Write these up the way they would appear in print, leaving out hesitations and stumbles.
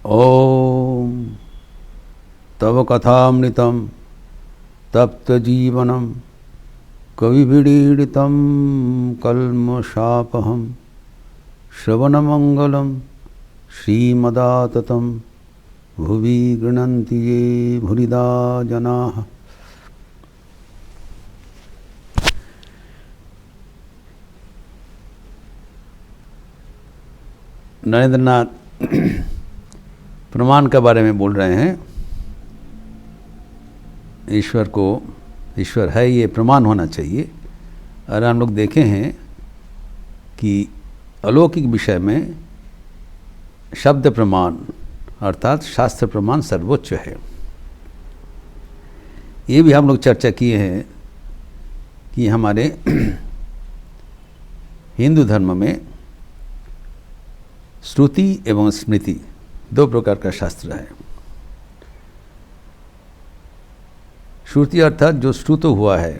ओम तव कथामृतं तप्तजीवनं कविभिरीडितं कल्मषापहं श्रवणमंगलं श्रीमदाततं भुवि गृह्णन्ति ये भूरिदा जनाः। नरेंद्रनाथ प्रमाण के बारे में बोल रहे हैं। ईश्वर को ईश्वर है ये प्रमाण होना चाहिए। और हम लोग देखे हैं कि अलौकिक विषय में शब्द प्रमाण अर्थात शास्त्र प्रमाण सर्वोच्च है। ये भी हम लोग चर्चा किए हैं कि हमारे हिंदू धर्म में श्रुति एवं स्मृति दो प्रकार का शास्त्र है। श्रुति अर्थात जो श्रुत हुआ है।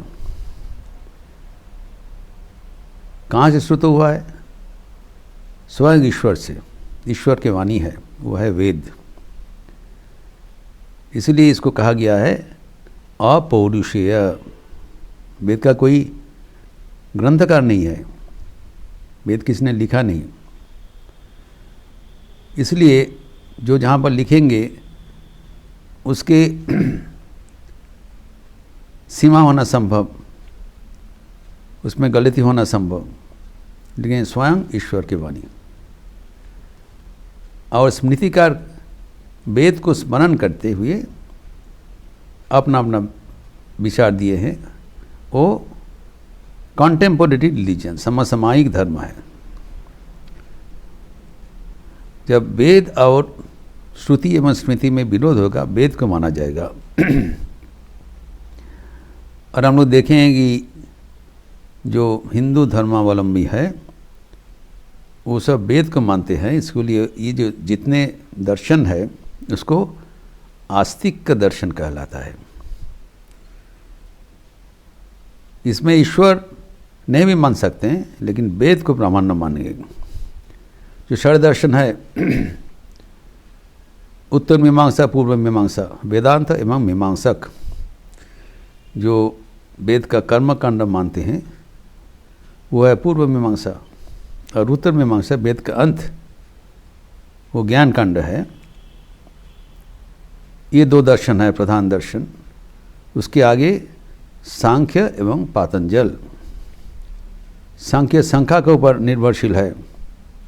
कहाँ से श्रुत हुआ है? स्वयं ईश्वर से। ईश्वर की वाणी है, वो है वेद। इसलिए इसको कहा गया है अपौरुषेय। वेद का कोई ग्रंथकार नहीं है, वेद किसने लिखा नहीं। इसलिए जो जहाँ पर लिखेंगे उसके सीमा होना संभव, उसमें गलती होना संभव, लेकिन स्वयं ईश्वर की वाणी। और स्मृतिकार वेद को स्मरण करते हुए अपना अपना विचार दिए हैं। वो कॉन्टेम्पोरेरी रिलीजन, समसामयिक धर्म है। जब वेद और श्रुति एवं स्मृति में विरोध होगा, वेद को माना जाएगा। और हम लोग देखें कि जो हिंदू धर्मावलंबी है वो सब वेद को मानते हैं। इसके लिए ये जो जितने दर्शन है उसको आस्तिक का दर्शन कहलाता है। इसमें ईश्वर नहीं भी मान सकते हैं, लेकिन वेद को प्रामाण्य मानेंगे। जो षड दर्शन है, उत्तर मीमांसा, पूर्व मीमांसा, वेदांत एवं मीमांसक जो वेद का कर्मकांड मानते हैं वो है पूर्व मीमांसा। और उत्तर मीमांसा वेद का अंत, वो ज्ञान कांड है। ये दो दर्शन है प्रधान दर्शन। उसके आगे सांख्य एवं पातंजल। सांख्य संख्या के ऊपर निर्भरशील है,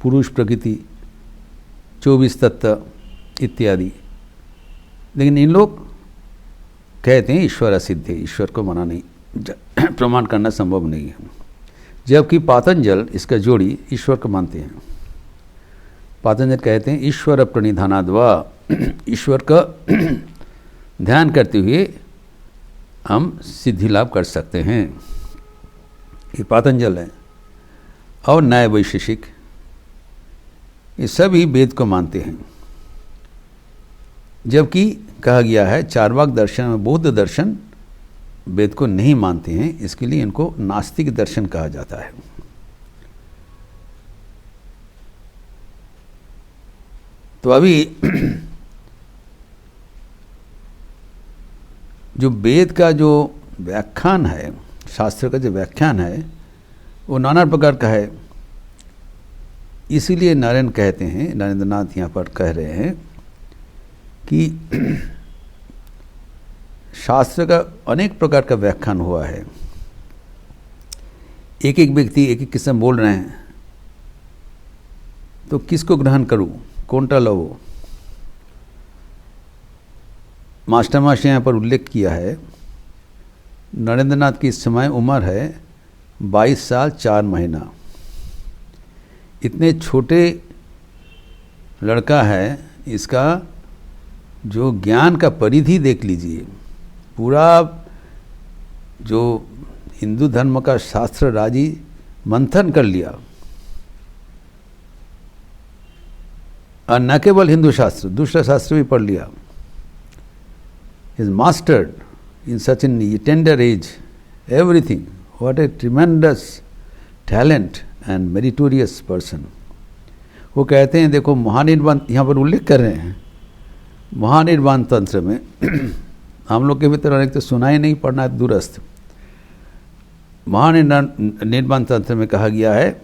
पुरुष, प्रकृति, 24 तत्व इत्यादि। लेकिन इन लोग कहते हैं ईश्वर असिद्ध है, ईश्वर को माना नहीं, प्रमाण करना संभव नहीं है। जबकि पातंजल, इसका जोड़ी, ईश्वर को मानते हैं। पातंजल कहते हैं ईश्वर प्रणिधानाद्वा, ईश्वर का ध्यान करते हुए हम सिद्धि लाभ कर सकते हैं। ये पातंजल है। और न्याय वैशेषिक, ये सभी वेद को मानते हैं। जबकि कहा गया है चार्वाक दर्शन में बौद्ध दर्शन वेद को नहीं मानते हैं, इसके लिए इनको नास्तिक दर्शन कहा जाता है। तो अभी जो वेद का जो व्याख्यान है, शास्त्र का जो व्याख्यान है, वो नाना प्रकार का है। इसीलिए नारायण कहते हैं, नरेंद्रनाथ यहाँ पर कह रहे हैं कि शास्त्र का अनेक प्रकार का व्याख्यान हुआ है। एक एक व्यक्ति एक एक किस्म बोल रहे हैं, तो किसको ग्रहण करूं, कौनटा लो? मास्टर यहाँ पर उल्लेख किया है, नरेंद्रनाथ की इस समय उम्र है 22 साल 4 महीना। इतने छोटे लड़का है, इसका जो ज्ञान का परिधि देख लीजिए। पूरा जो हिंदू धर्म का शास्त्र राजी मंथन कर लिया। और न केवल हिंदू शास्त्र, दूसरा शास्त्र भी पढ़ लिया। Is mastered in such in tender as everything. What A tremendous talent and meritorious person. वो कहते हैं, देखो महानिर्वाण यहाँ पर उल्लेख कर रहे हैं महानिर्वाण तंत्र में हम लोग के भीतर अनेक तो सुना ही नहीं, पढ़ना दूरस्थ। महानिर्वाण तंत्र में कहा गया है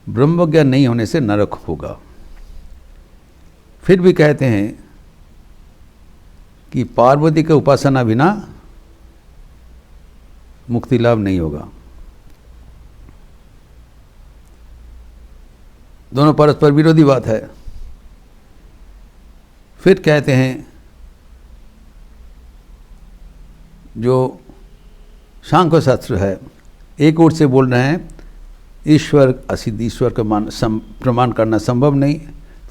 ब्रह्म ज्ञान नहीं होने से नरक होगा। फिर भी कहते हैं कि पार्वती के उपासना बिना मुक्ति लाभ नहीं होगा। दोनों परस्पर विरोधी बात है। फिर कहते हैं जो सांख्य शास्त्र है, एक ओर से बोल रहे हैं ईश्वर असिद्ध, ईश्वर का प्रमाण करना संभव नहीं।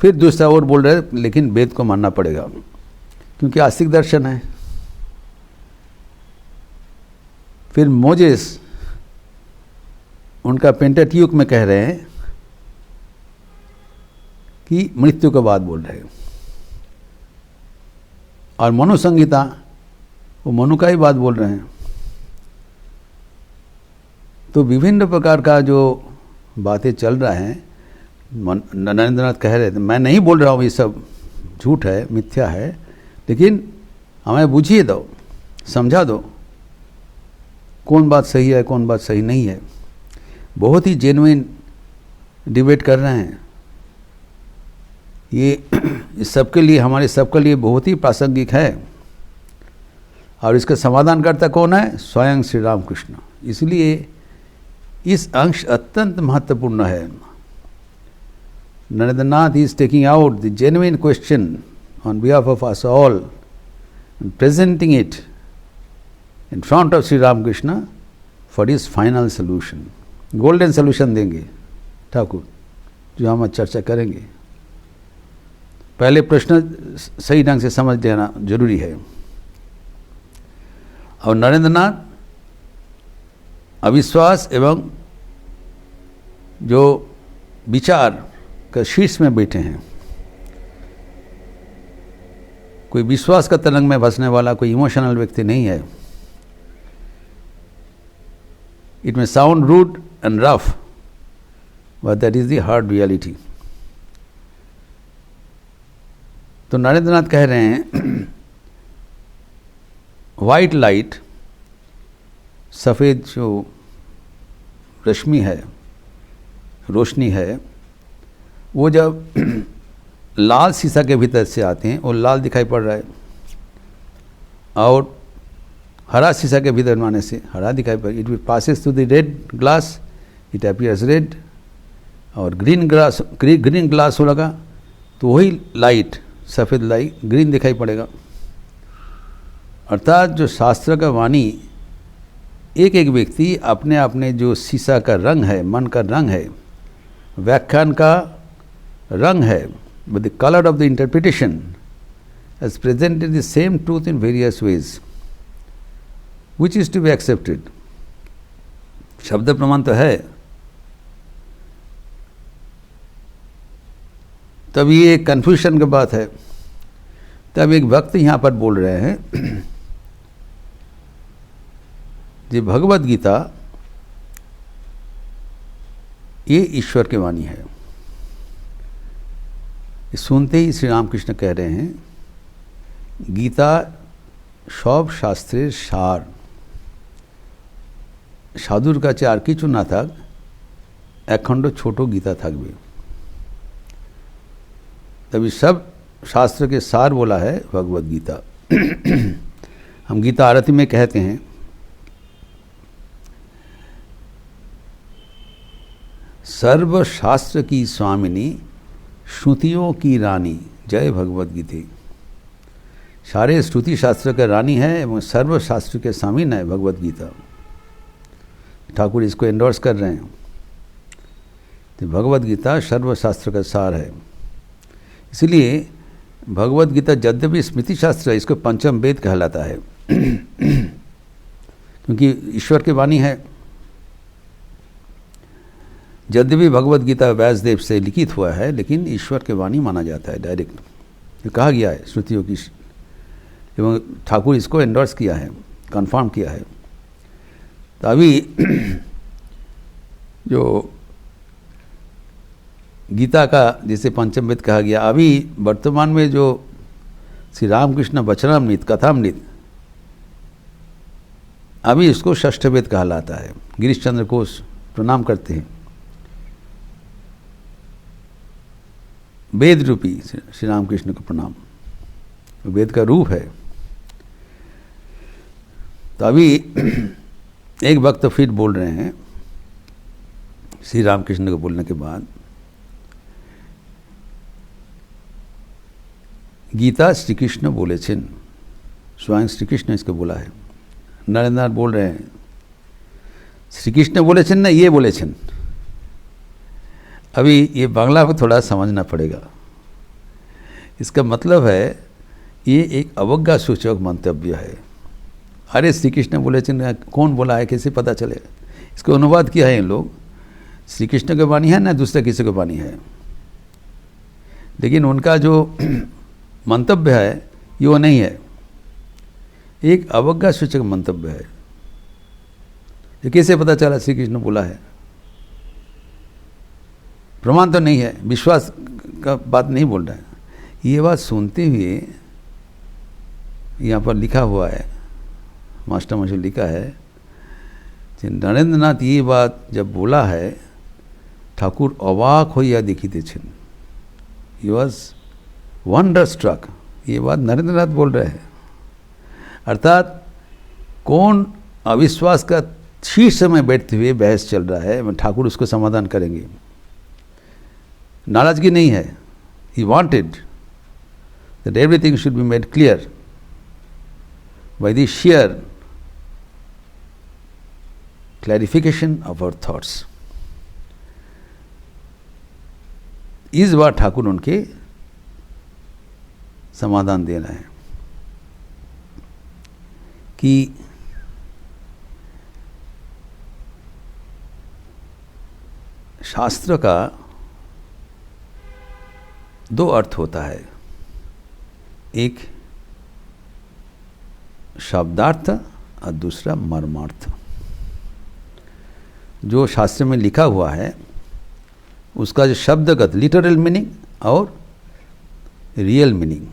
फिर दूसरा ओर बोल रहे हैं लेकिन वेद को मानना पड़ेगा क्योंकि आस्तिक दर्शन है। फिर मोजेस उनका पेंटाट्यूक में कह रहे हैं कि मृत्यु के बाद बोल रहे हैं, और मनु संहिता वो मनु का ही बात बोल रहे हैं। तो विभिन्न प्रकार का जो बातें चल रहा है, नरेंद्रनाथ कह रहे थे, मैं नहीं बोल रहा हूँ ये सब झूठ है, मिथ्या है, लेकिन हमें बुझिए दो, समझा दो कौन बात सही है कौन बात सही नहीं है। बहुत ही जेन्युइन डिबेट कर रहे हैं। ये इस सबके लिए, हमारे सबके लिए बहुत ही प्रासंगिक है, और इसका समाधान करता कौन है? स्वयं श्री रामकृष्ण। इसलिए इस अंश अत्यंत महत्वपूर्ण है। Narendranath is taking out the genuine question on behalf of us all and presenting it in front of Sri Ramakrishna for his final solution. Golden solution देंगे ठाकुर, जो हम चर्चा करेंगे। पहले प्रश्न सही ढंग से समझ लेना जरूरी है। और नरेंद्रनाथ अविश्वास एवं जो विचार का शीर्ष में बैठे हैं। कोई विश्वास का तरंग में फंसने वाला कोई इमोशनल व्यक्ति नहीं है। इट में sound rude and rough, but that is the hard reality. तो नरेंद्रनाथ कह रहे हैं वाइट लाइट, सफ़ेद जो रश्मि है, रोशनी है, वो जब लाल शीशा के भीतर से आते हैं वो लाल दिखाई पड़ रहा है, और हरा शीशा के भीतर आने से हरा दिखाई पड़, it will passes through the red glass, it appears red, और ग्रीन ग्लास हो लगा तो वही लाइट, सफ़ेद लाइट ग्रीन दिखाई पड़ेगा। अर्थात जो शास्त्र का वाणी, एक एक व्यक्ति अपने अपने जो शीशा का रंग है, मन का रंग है, व्याख्यान का रंग है, but the color of the interpretation has presented the same truth in various ways, which is to be accepted. शब्द प्रमाण तो है। तब ये कन्फ्यूजन की बात है। तब एक भक्त यहाँ पर बोल रहे हैं जी भगवद गीता ये ईश्वर की वाणी है। सुनते ही श्री रामकृष्ण कह रहे हैं गीता सब शास्त्रेर सार, साधुर काछे आर किछु ना थाक, एक खंड छोटो गीता थाकबे। तभी सब शास्त्र के सार बोला है भगवद गीता। हम गीता आरती में कहते हैं सर्व शास्त्र की स्वामिनी, श्रुतियों की रानी, जय भगवद गीता। सारे श्रुति शास्त्र का रानी है एवं सर्व शास्त्र के स्वामिन है भगवद गीता। ठाकुर इसको एंडोर्स कर रहे हैं। तो भगवद गीता सर्व शास्त्र का सार है। इसलिए भगवद गीता यद्यपि स्मृति शास्त्र है, इसको पंचम वेद कहलाता है क्योंकि ईश्वर की वाणी है। यद्यपि भगवद गीता व्यासदेव से लिखित हुआ है, लेकिन ईश्वर के वाणी माना जाता है डायरेक्ट। ये कहा गया है श्रुतियों की, एवं ठाकुर इसको एंडोर्स किया है, कंफर्म किया है। तो अभी जो गीता का जिसे पंचम वेद कहा गया, अभी वर्तमान में जो श्री रामकृष्ण वचनामृत कथामृत, अभी इसको षष्ठ वेद कहलाता है। गिरीश चंद्र को प्रणाम करते हैं। वेद रूपी श्री रामकृष्ण को प्रणाम, वेद का रूप है। तो अभी एक वक्त फिर बोल रहे हैं श्री रामकृष्ण को बोलने के बाद, गीता श्री कृष्ण बोले छिन, स्वयं श्री कृष्ण इसको बोला है। नरेंद्र बोल रहे हैं श्री कृष्ण बोले छिन ना, ये बोले छिन। अभी ये बांग्ला को थोड़ा समझना पड़ेगा। इसका मतलब है ये एक अवज्ञा सूचक मंतव्य है। अरे श्री कृष्ण बोले छिन, कौन बोला है, कैसे पता चले? इसको अनुवाद किया है इन लोग, श्री कृष्ण की वाणी है ना दूसरे किसी की वाणी है, लेकिन उनका जो मंतव्य है ये वो नहीं है, एक अवज्ञा सूचक मंतव्य है। ये कैसे पता चला श्री कृष्ण बोला है? प्रमाण तो नहीं है, विश्वास का बात नहीं बोल रहा है। ये बात सुनते हुए यहाँ पर लिखा हुआ है, मास्टर मुझे लिखा है, नरेंद्र नाथ ये बात जब बोला है, ठाकुर अवाक हो या देखी थे छिन, ही वॉज वंडर स्ट्रक। ये बात नरेंद्र नाथ बोल रहे हैं। अर्थात कौन अविश्वास का शीर्ष में बैठते हुए बहस चल रहा है, ठाकुर उसको समाधान करेंगे। नाराजगी नहीं है, he wanted that everything should be made clear by the share clarification of our thoughts. इस बार ठाकुर उनके समाधान दे रहे हैं कि शास्त्र का दो अर्थ होता है, एक शब्दार्थ और दूसरा मर्मार्थ। जो शास्त्र में लिखा हुआ है उसका जो शब्दगत लिटरल मीनिंग और रियल मीनिंग,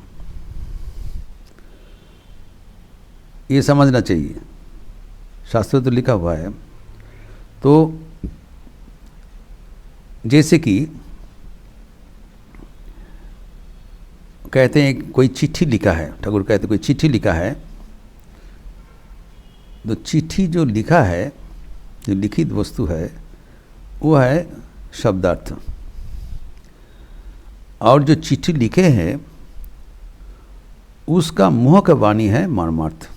ये समझना चाहिए। शास्त्र तो लिखा हुआ है, तो जैसे कि कहते हैं कोई चिट्ठी लिखा है, ठाकुर कहते हैं कोई चिट्ठी लिखा है, तो चिट्ठी जो लिखा है, जो लिखित वस्तु है, वो है शब्दार्थ, और जो चिट्ठी लिखे हैं उसका मुँह का वाणी है मर्मार्थ।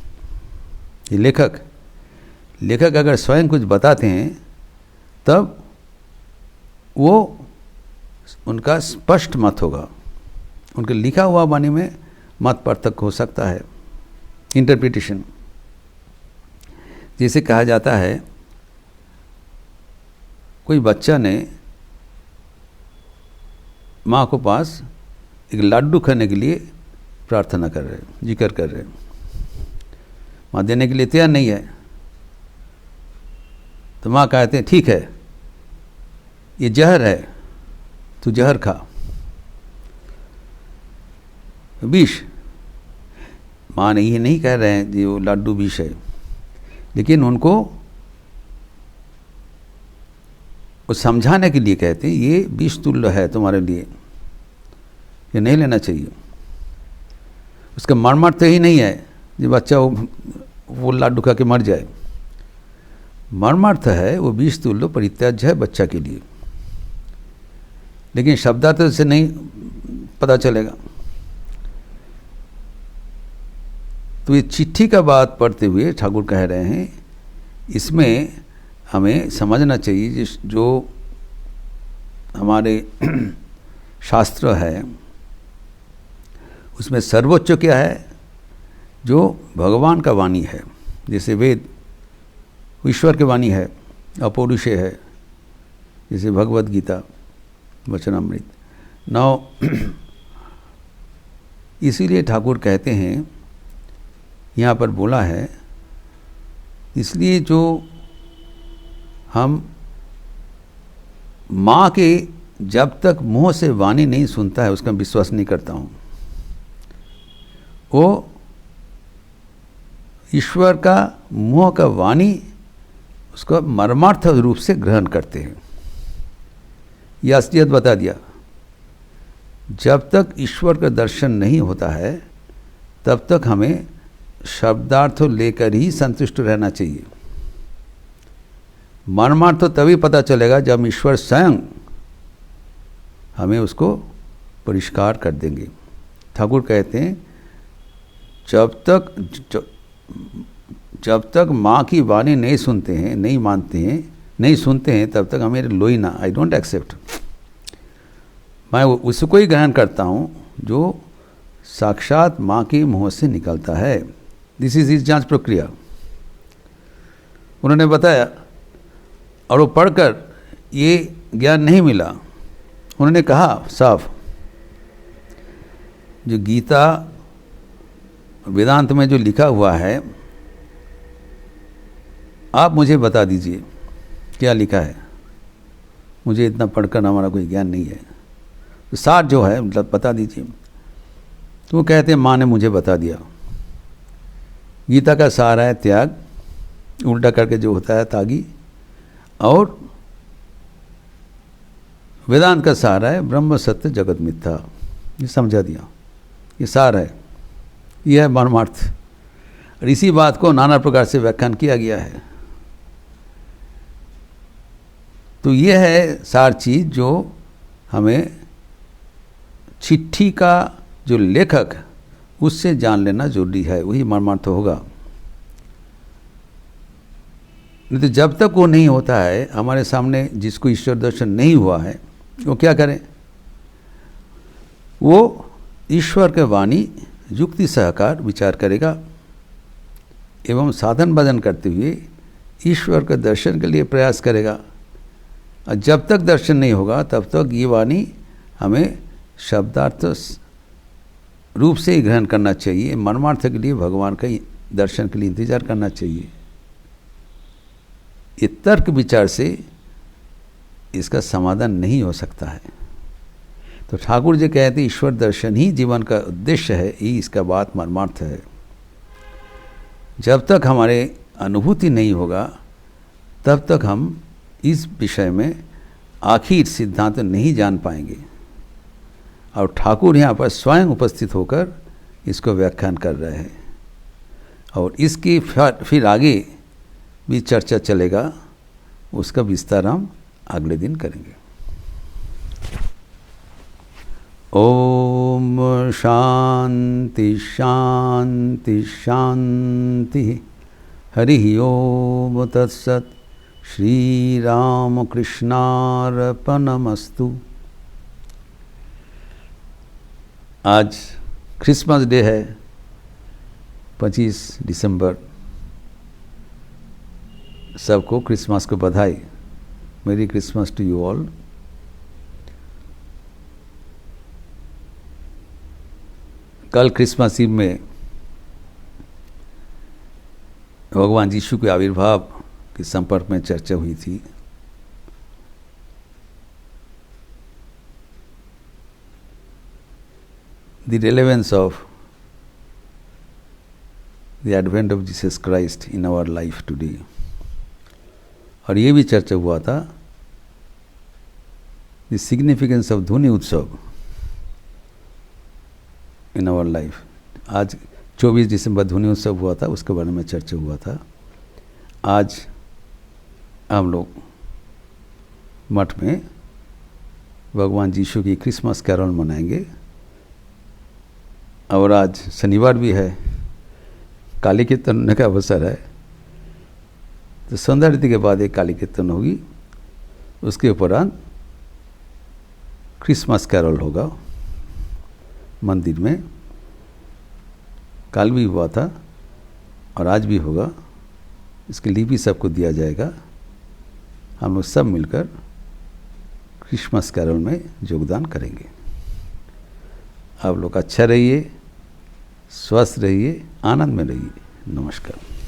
ये लेखक अगर स्वयं कुछ बताते हैं तब वो उनका स्पष्ट मत होगा, उनके लिखा हुआ वाणी में मत पार्थक्य हो सकता है, इंटरप्रिटेशन। जैसे कहा जाता है कोई बच्चा ने माँ को पास एक लड्डू खाने के लिए प्रार्थना कर रहे, जिक्र कर रहे, माँ देने के लिए तैयार नहीं है, तो माँ कहते हैं ठीक है ये जहर है, तू जहर खा, विष। माँ ने ये नहीं कह रहे हैं जो लड्डू विष है, लेकिन उनको वो समझाने के लिए कहते हैं ये विष तुल्य है तुम्हारे लिए, ये नहीं लेना चाहिए। उसका मर्मार्थ तो ही नहीं है जो बच्चा वो लड्डू खा के मर जाए। मर्मार्थ है वो विष तुल्य परित्याज्य है बच्चा के लिए, लेकिन शब्दार्थ से नहीं पता चलेगा। तो ये चिट्ठी का बात पढ़ते हुए ठाकुर कह रहे हैं इसमें हमें समझना चाहिए जो हमारे शास्त्र है उसमें सर्वोच्च क्या है, जो भगवान का वाणी है। जैसे वेद ईश्वर की वाणी है, अपौरुषेय है, जैसे भगवद गीता वचनामृत। नाउ इसीलिए ठाकुर कहते हैं यहाँ पर बोला है, इसलिए जो हम माँ के जब तक मुँह से वाणी नहीं सुनता है उसका विश्वास नहीं करता हूँ। वो ईश्वर का मुँह का वाणी उसको मर्मार्थ रूप से ग्रहण करते हैं। यह असलियत बता दिया। जब तक ईश्वर का दर्शन नहीं होता है तब तक हमें शब्दार्थ लेकर ही संतुष्ट रहना चाहिए। मर्मार्थ तो तभी पता चलेगा जब ईश्वर स्वयं हमें उसको परिष्कार कर देंगे। ठाकुर कहते हैं जब तक माँ की वाणी नहीं सुनते हैं, नहीं मानते हैं, नहीं सुनते हैं, तब तक हमें लोई ना, आई डोंट एक्सेप्ट। मैं उसको ही ग्रहण करता हूँ जो साक्षात माँ के मुँह से निकलता है। दिस इज इस जांच प्रक्रिया उन्होंने बताया। और वो पढ़कर ये ज्ञान नहीं मिला। उन्होंने कहा साफ, जो गीता वेदांत में जो लिखा हुआ है आप मुझे बता दीजिए क्या लिखा है। मुझे इतना पढ़कर हमारा कोई ज्ञान नहीं है, तो सार जो है मतलब बता दीजिए। तो वो कहते हैं माँ ने मुझे बता दिया। गीता का सार है त्याग, उल्टा करके जो होता है तागी, और वेदांत का सार है ब्रह्म सत्य जगत मिथ्या। ये समझा दिया, ये सार है, यह है मर्मार्थ। और इसी बात को नाना प्रकार से व्याख्यान किया गया है। तो यह है सार चीज़ जो हमें चिट्ठी का जो लेखक उससे जान लेना जरूरी है, वही मर्मार्थ होगा। नहीं तो जब तक वो नहीं होता है हमारे सामने, जिसको ईश्वर दर्शन नहीं हुआ है, वो क्या करें? वो ईश्वर के वाणी युक्ति सहकार विचार करेगा एवं साधन भजन करते हुए ईश्वर के दर्शन के लिए प्रयास करेगा। और जब तक दर्शन नहीं होगा तब तक ये वाणी हमें शब्दार्थ रूप से ही ग्रहण करना चाहिए। मर्मार्थ के लिए भगवान का दर्शन के लिए इंतजार करना चाहिए। ये तर्क विचार से इसका समाधान नहीं हो सकता है। तो ठाकुर जी कहते ईश्वर दर्शन ही जीवन का उद्देश्य है, ये इसका बात मर्मार्थ है। जब तक हमारे अनुभूति नहीं होगा तब तक हम इस विषय में आखिर सिद्धांत नहीं जान पाएंगे। और ठाकुर यहाँ पर स्वयं उपस्थित होकर इसको व्याख्यान कर रहे हैं। और इसकी फिर आगे भी चर्चा चलेगा, उसका विस्तार हम अगले दिन करेंगे। ओम शांति शांति शांति। हरि ओम तत्सत। श्री राम कृष्णार्पणमस्तु। आज क्रिसमस डे है, 25 दिसंबर। सबको क्रिसमस को बधाई। Merry Christmas to you all. कल क्रिसमस ईव में भगवान यीशु के आविर्भाव के संपर्क में चर्चा हुई थी। The relevance of the advent of Jesus Christ in our life today। और ये भी चर्चा हुआ था the significance of धुनी उत्सव in our life। आज 24 दिसंबर धुनी उत्सव हुआ था, उसके बारे में चर्चा हुआ था। आज हम लोग मठ में भगवान यीशु की क्रिसमस कैरल मनाएंगे। और आज शनिवार भी है, काली कीर्तन होने का अवसर है। तो संध्या आरती के बाद एक काली कीर्तन होगी, उसके उपरांत क्रिसमस कैरल होगा मंदिर में। कल भी हुआ था और आज भी होगा। इसके लिए भी सबको दिया जाएगा। हम लोग सब मिलकर क्रिसमस कैरल में योगदान करेंगे। आप लोग अच्छा रहिए, स्वस्थ रहिए, आनंद में रहिए। नमस्कार।